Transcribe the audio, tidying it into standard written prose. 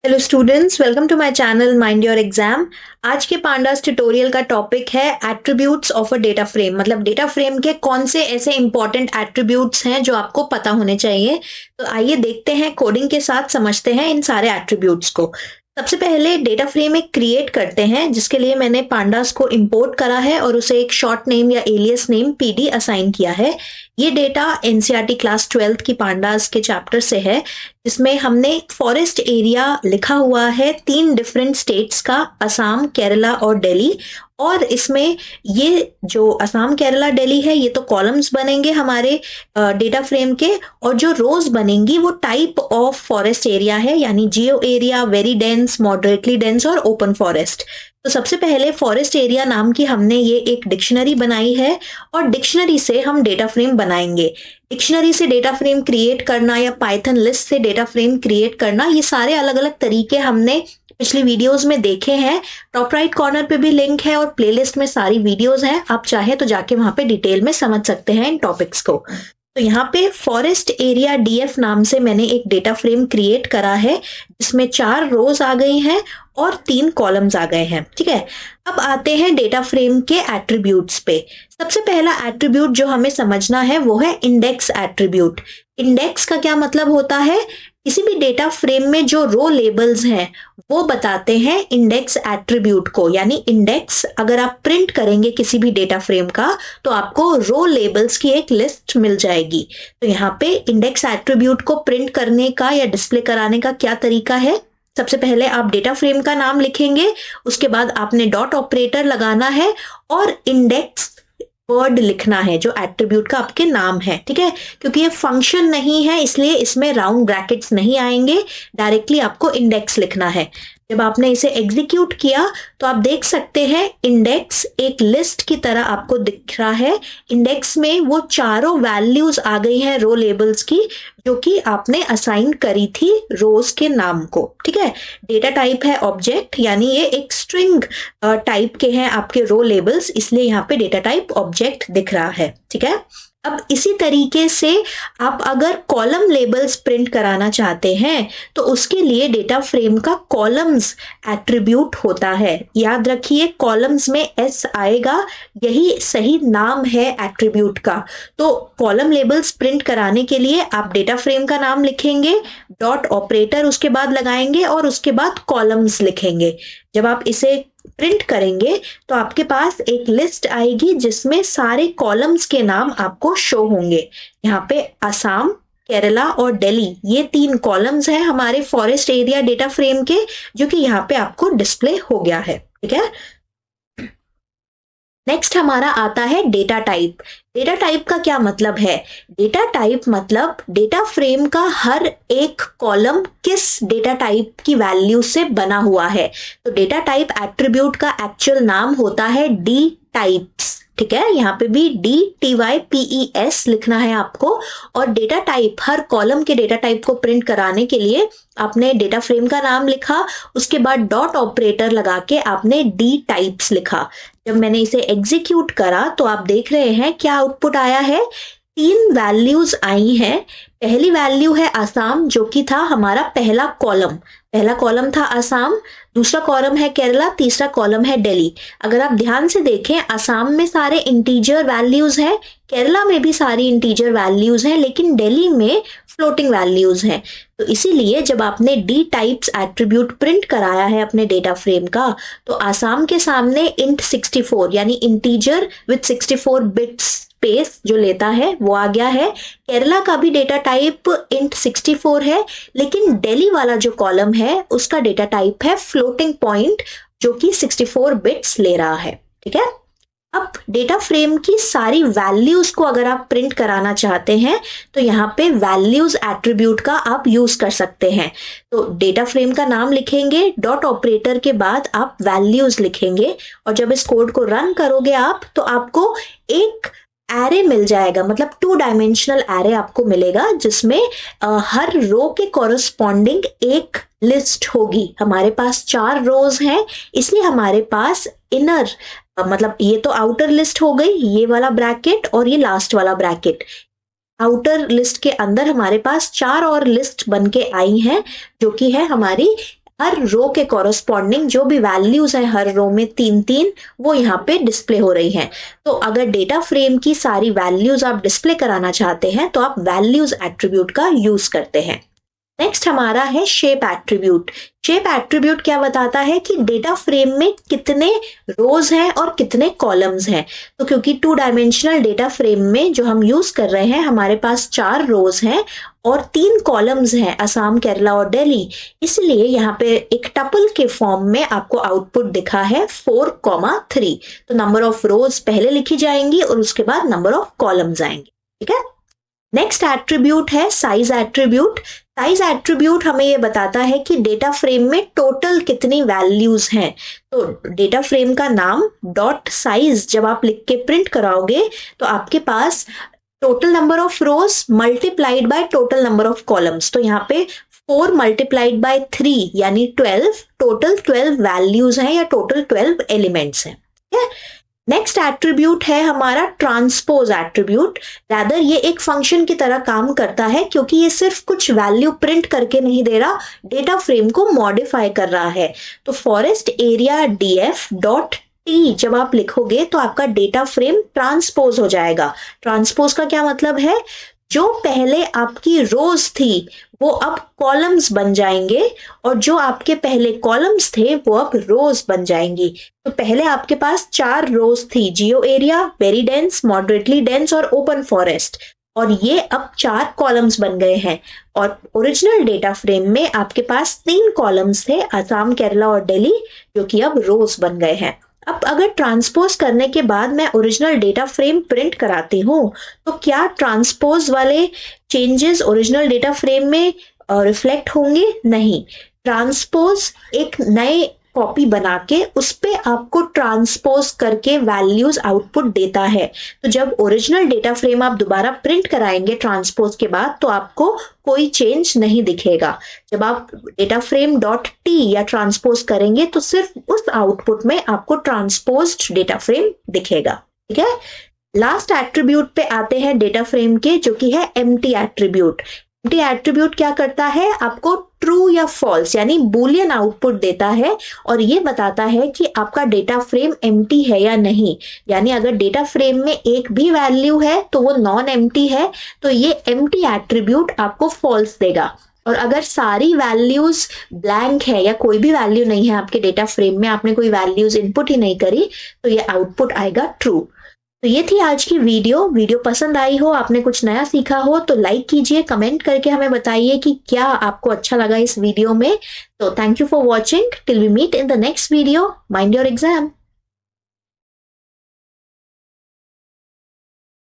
Hello students, welcome to my channel mind your exam. आज के pandas tutorial का topic है attributes of a data frame. मतलब data frame के कौन से ऐसे इंपॉर्टेंट एट्रीब्यूट्स हैं जो आपको पता होने चाहिए। तो आइए देखते हैं, कोडिंग के साथ समझते हैं इन सारे एट्रीब्यूट्स को। सबसे पहले डेटा फ्रेम एक क्रिएट करते हैं, जिसके लिए मैंने पांडास को इंपोर्ट करा है और उसे एक शॉर्ट नेम या एलियस नेम पीडी असाइन किया है। ये डेटा एनसीईआरटी क्लास 12th की पांडास के चैप्टर से है, जिसमें हमने फॉरेस्ट एरिया लिखा हुआ है 3 डिफरेंट स्टेट्स का, असम, केरला और दिल्ली। और इसमें ये जो असम, केरला, दिल्ली है, ये तो कॉलम्स बनेंगे हमारे डेटा फ्रेम के, और जो रोज बनेंगी वो टाइप ऑफ फॉरेस्ट एरिया है, यानी geo area, very dense, moderately dense और ओपन फॉरेस्ट। तो सबसे पहले फॉरेस्ट एरिया नाम की हमने ये एक डिक्शनरी बनाई है, और डिक्शनरी से हम डेटा फ्रेम बनाएंगे। डिक्शनरी से डेटा फ्रेम क्रिएट करना या पाइथन लिस्ट से डेटा फ्रेम क्रिएट करना, ये सारे अलग अलग तरीके हमने पिछली वीडियोस में देखे हैं। टॉप राइट कॉर्नर पे भी लिंक है और प्लेलिस्ट में सारी वीडियोस हैं, आप चाहे तो जाके वहां पे डिटेल में समझ सकते हैं इन टॉपिक्स को। तो यहाँ पे फॉरेस्ट एरिया डीएफ नाम से मैंने एक डेटा फ्रेम क्रिएट करा है, जिसमें 4 रोज आ गई हैं और 3 कॉलम्स आ गए हैं। ठीक है, अब आते हैं डेटा फ्रेम के एट्रीब्यूट्स पे। सबसे पहला एट्रीब्यूट जो हमें समझना है वो है इंडेक्स एट्रीब्यूट। इंडेक्स का क्या मतलब होता है? किसी भी डेटा फ्रेम में जो रो लेबल्स हैं वो बताते हैं इंडेक्स एट्रीब्यूट को। यानी इंडेक्स अगर आप प्रिंट करेंगे किसी भी डेटा फ्रेम का, तो आपको रो लेबल्स की एक लिस्ट मिल जाएगी। तो यहाँ पे इंडेक्स एट्रीब्यूट को प्रिंट करने का या डिस्प्ले कराने का क्या तरीका है? सबसे पहले आप डेटा फ्रेम का नाम लिखेंगे, उसके बाद आपने डॉट ऑपरेटर लगाना है और इंडेक्स वर्ड लिखना है जो एट्रीब्यूट का आपके नाम है। ठीक है, क्योंकि ये फंक्शन नहीं है इसलिए इसमें राउंड ब्रैकेट्स नहीं आएंगे, डायरेक्टली आपको इंडेक्स लिखना है। जब आपने इसे एग्जीक्यूट किया तो आप देख सकते हैं इंडेक्स एक लिस्ट की तरह आपको दिख रहा है। इंडेक्स में वो चारों वैल्यूज आ गई हैं रो लेबल्स की, जो कि आपने असाइन करी थी रोज के नाम को। ठीक है, डेटा टाइप है ऑब्जेक्ट, यानी ये एक स्ट्रिंग टाइप के हैं आपके रो लेबल्स, इसलिए यहाँ पे डेटा टाइप ऑब्जेक्ट दिख रहा है। ठीक है, अब इसी तरीके से आप अगर कॉलम लेबल्स प्रिंट कराना चाहते हैं तो उसके लिए डेटा फ्रेम का कॉलम्स एट्रीब्यूट होता है। याद रखिए, कॉलम्स में एस आएगा, यही सही नाम है एट्रीब्यूट का। तो कॉलम लेबल्स प्रिंट कराने के लिए आप डेटा फ्रेम का नाम लिखेंगे, डॉट ऑपरेटर उसके बाद लगाएंगे और उसके बाद कॉलम्स लिखेंगे। जब आप इसे प्रिंट करेंगे तो आपके पास एक लिस्ट आएगी जिसमें सारे कॉलम्स के नाम आपको शो होंगे। यहाँ पे असम, केरला और दिल्ली, ये 3 कॉलम्स हैं हमारे फॉरेस्ट एरिया डेटा फ्रेम के, जो कि यहाँ पे आपको डिस्प्ले हो गया है। ठीक है, नेक्स्ट हमारा आता है डेटा टाइप। डेटा टाइप का क्या मतलब है? डेटा टाइप मतलब डेटा फ्रेम का हर एक कॉलम किस डेटा टाइप की वैल्यू से बना हुआ है। तो डेटा टाइप एट्रीब्यूट का एक्चुअल नाम होता है डी टाइप्स। ठीक है, यहाँ पे भी DTYPES लिखना है आपको। और डेटा टाइप, हर कॉलम के डेटा टाइप को प्रिंट कराने के लिए आपने डेटा फ्रेम का नाम लिखा, उसके बाद डॉट ऑपरेटर लगा के आपने डी टाइप्स लिखा। जब मैंने इसे एग्जीक्यूट करा तो आप देख रहे हैं क्या आउटपुट आया है। 3 वैल्यूज आई हैं। पहली वैल्यू है असम, जो कि था हमारा पहला कॉलम। पहला कॉलम था असम, दूसरा कॉलम है केरला, तीसरा कॉलम है दिल्ली। अगर आप ध्यान से देखें, असम में सारे इंटीजर वैल्यूज हैं, केरला में भी सारी इंटीजर वैल्यूज हैं, लेकिन दिल्ली में फ्लोटिंग वैल्यूज हैं। तो इसीलिए जब आपने डी टाइप्स एट्रीब्यूट प्रिंट कराया है अपने डेटा फ्रेम का, तो असम के सामने इंट 64 यानी इंटीजर विद 64 बिट्स स्पेस जो लेता है वो आ गया है। केरला का भी डेटा टाइप इंट 64 है, लेकिन दिल्ली वाला जो कॉलम है उसका डेटा टाइप है फ्लोटिंग पॉइंट, जो कि 64 बिट्स ले रहा है। ठीक है, अब डेटा फ्रेम की सारी वैल्यूज को अगर आप प्रिंट कराना चाहते हैं तो यहाँ पे वैल्यूज एट्रीब्यूट का आप यूज कर सकते हैं। तो डेटा फ्रेम का नाम लिखेंगे, डॉट ऑपरेटर के बाद आप वैल्यूज लिखेंगे, और जब इस कोड को रन करोगे आप तो आपको एक एरे मिल जाएगा, मतलब 2 डायमेंशनल एरे आपको मिलेगा, जिसमें हर रो के कॉरस्पॉन्डिंग एक लिस्ट होगी। हमारे पास 4 रोज हैं, इसलिए हमारे पास इनर मतलब ये तो आउटर लिस्ट हो गई, ये वाला ब्रैकेट और ये लास्ट वाला ब्रैकेट। आउटर लिस्ट के अंदर हमारे पास 4 और लिस्ट बन के आई हैं, जो कि है हमारी हर रो के कॉरस्पॉन्डिंग जो भी वैल्यूज हैं हर रो में 3-3 वो यहाँ पे डिस्प्ले हो रही हैं। तो अगर डेटा फ्रेम की सारी वैल्यूज आप डिस्प्ले कराना चाहते हैं तो आप वैल्यूज एट्रीब्यूट का यूज करते हैं। नेक्स्ट हमारा है शेप एट्रीब्यूट। शेप एट्रीब्यूट क्या बताता है कि डेटा फ्रेम में कितने रोज हैं और कितने कॉलम्स हैं। तो क्योंकि 2 डायमेंशनल डेटा फ्रेम में जो हम यूज कर रहे हैं हमारे पास 4 रोज हैं और 3 कॉलम्स हैं, असम, केरला और दिल्ली, इसलिए यहाँ पे एक टपल के फॉर्म में आपको आउटपुट दिखा है 4,3। तो नंबर ऑफ रोज पहले लिखी जाएंगी और उसके बाद नंबर ऑफ कॉलम्स आएंगे। ठीक है। नेक्स्ट एट्रीब्यूट है साइज एट्रीब्यूट। साइज एट्रीब्यूट हमें ये बताता है कि डेटा फ्रेम में टोटल कितनी वैल्यूज हैं। तो डेटा फ्रेम का नाम डॉट साइज जब आप लिख के प्रिंट कराओगे तो आपके पास total number of rows multiplied by total number of columns. तो यहाँ पे 4 मल्टीप्लाइड बाय 3 यानी 12, टोटल 12 वैल्यूज हैं या टोटल 12 एलिमेंट्स हैं। ठीक है। नेक्स्ट एट्रीब्यूट है हमारा ट्रांसपोज एट्रीब्यूट। रैदर ये एक फंक्शन की तरह काम करता है क्योंकि ये सिर्फ कुछ वैल्यू प्रिंट करके नहीं दे रहा, डेटा फ्रेम को मॉडिफाई कर रहा है। तो forest area DF dot T जब आप लिखोगे तो आपका डेटा फ्रेम ट्रांसपोज हो जाएगा। ट्रांसपोज का क्या मतलब है, जो पहले आपकी रोज थी वो अब कॉलम्स बन जाएंगे और जो आपके पहले कॉलम्स थे वो अब रोज बन जाएंगी। तो पहले आपके पास 4 रोज थी, geo area, very dense, moderately dense और ओपन फॉरेस्ट, और ये अब 4 कॉलम्स बन गए हैं। और ओरिजिनल डेटा फ्रेम में आपके पास 3 कॉलम्स थे, असम, केरला और दिल्ली, जो कि अब रोज बन गए हैं। अब अगर ट्रांसपोज करने के बाद मैं ओरिजिनल डेटा फ्रेम प्रिंट कराती हूँ तो क्या ट्रांसपोज वाले चेंजेस ओरिजिनल डेटा फ्रेम में रिफ्लेक्ट होंगे? नहीं। ट्रांसपोज एक नए कॉपी बना के उस पे आपको ट्रांसपोज करके वैल्यूज आउटपुट देता है। तो जब ओरिजिनल डेटा फ्रेम आप दोबारा प्रिंट कराएंगे ट्रांसपोज के बाद तो आपको कोई चेंज नहीं दिखेगा। जब आप डेटा फ्रेम डॉट टी या ट्रांसपोज करेंगे तो सिर्फ उस आउटपुट में आपको ट्रांसपोज्ड डेटा फ्रेम दिखेगा। ठीक है। लास्ट एट्रीब्यूट पे आते हैं डेटा फ्रेम के, जो कि है एम्प्टी एट्रीब्यूट। एम्प्टी एट्रीब्यूट क्या करता है, आपको ट्रू या फॉल्स यानी बूलियन आउटपुट देता है और ये बताता है कि आपका डेटा फ्रेम एम्प्टी है या नहीं। यानी अगर डेटा फ्रेम में एक भी वैल्यू है तो वो नॉन एम्प्टी है, तो ये एम्प्टी एट्रीब्यूट आपको फॉल्स देगा। और अगर सारी वैल्यूज ब्लैंक है या कोई भी वैल्यू नहीं है आपके डेटा फ्रेम में, आपने कोई वैल्यूज इनपुट ही नहीं करी, तो ये आउटपुट आएगा ट्रू। तो ये थी आज की वीडियो पसंद आई हो, आपने कुछ नया सीखा हो तो लाइक कीजिए, कमेंट करके हमें बताइए कि क्या आपको अच्छा लगा इस वीडियो में। तो thank you for watching, till we meet in the next video, mind your exam.